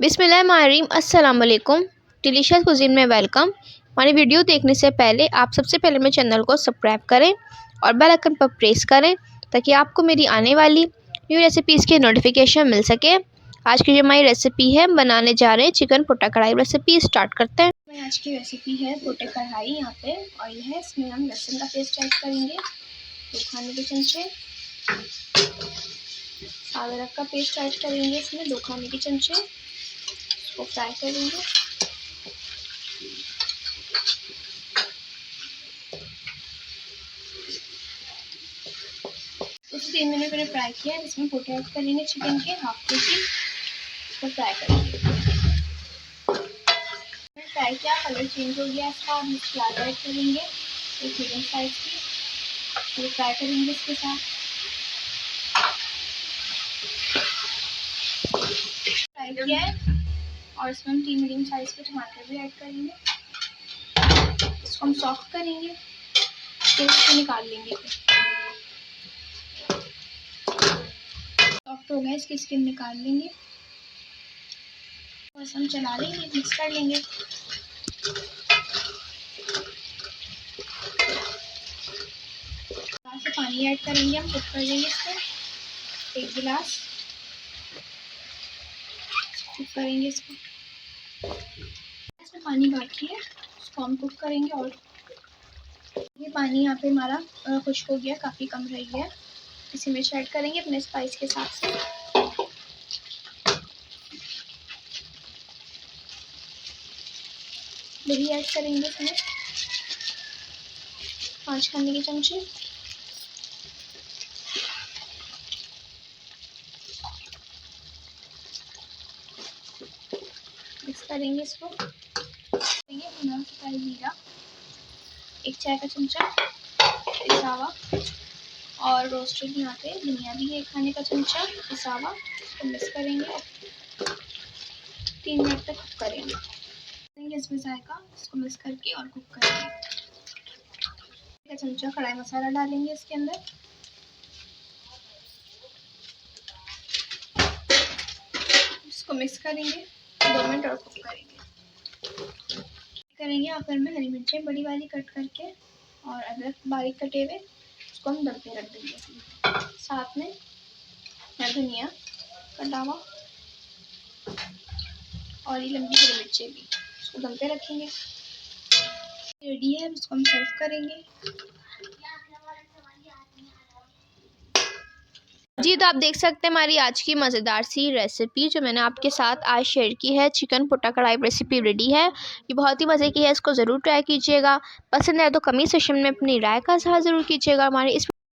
बिस्मिल्लाहिर्रहमानिर्रहीम, अस्सलाम वालेकुम। डिलीशियस कुज़ीन में वेलकम। हमारी वीडियो देखने से पहले आप सबसे पहले मेरे चैनल को सब्सक्राइब करें और बेल आइकन पर प्रेस करें ताकि आपको मेरी आने वाली न्यू रेसिपीज़ की नोटिफिकेशन मिल सके। आज की जो हमारी रेसिपी है, बनाने जा रहे हैं चिकन पोटा कढ़ाई। रेसिपी स्टार्ट करते हैं। आज की रेसिपी है पोटे कढ़ाई। यहाँ पे ऑयल है, इसमें हम लहसुन का पेस्ट ऐड करेंगे 2 खाने के चमचे। अदरक का पेस्ट ऐड करेंगे इसमें 2 खाने के चमचे। इसको फ्राई करेंगे। उसी 3 मिनट मैंने फ्राई किया है। इसमें पोटे ऐड करेंगे चिकन के हाफ के जी। इसको फ्राई करेंगे। फ्राई किया, कलर चेंज हो गया इसका। हम प्याज ऐड करेंगे एक मीडियम साइज की। इसको फ्राई करेंगे इसके साथ। फ्राई किया है और इसमें हम 3 मीडियम साइज के टमाटर भी ऐड करेंगे। इसको हम सॉफ्ट करेंगे, फिर इसको निकाल लेंगे। सॉफ्ट हो गया, इसकी स्किन निकाल लेंगे और हम चला लेंगे, मिक्स कर लेंगे। से पानी ऐड करेंगे, हम कुक कर लेंगे इसको 1 गिलास। कुक करेंगे इसको। इसमें पानी बाकी है, इसको हम कुक करेंगे। और ये पानी यहाँ पे हमारा खुश्क हो गया, काफ़ी कम रह गया। इसी मिर्च ऐड करेंगे अपने स्पाइस के हिसाब से। दही ऐड करेंगे इसमें 5 खाने के चमचे। मिक्स करेंगे इसको। भुना हुआ जीरा 1 चाय का चमचा पिसा हुआ, और रोस्टेड यहाँ पे धनिया भी 1 खाने का चमचा पिसा हुआ। इसको मिक्स करेंगे, 3 मिनट तक कुक करेंगे। इसमें जाएगा, इसको मिक्स करके और कुक करेंगे। 1 चमचा कढ़ाई मसाला डालेंगे इसके अंदर। इसको मिक्स करेंगे, 2 मिनट और कुक करेंगे। यहाँ पर मैं हरी मिर्चें बड़ी वाली कट करके और अदरक बारीक कटे हुए, उसको हम दम पे रख देंगे। साथ में धनिया कटा हुआ और ये लंबी हरी मिर्चें भी, इसको दम पे रखेंगे। रेडी है, इसको हम सर्व करेंगे। जी, तो आप देख सकते हैं हमारी आज की मज़ेदार सी रेसिपी जो मैंने आपके साथ आज शेयर की है। चिकन पोटा कढ़ाई रेसिपी रेडी है। ये बहुत ही मज़े की है, इसको ज़रूर ट्राई कीजिएगा। पसंद है तो कमेंट सेक्शन में अपनी राय का इज़हार ज़रूर कीजिएगा। हमारे इस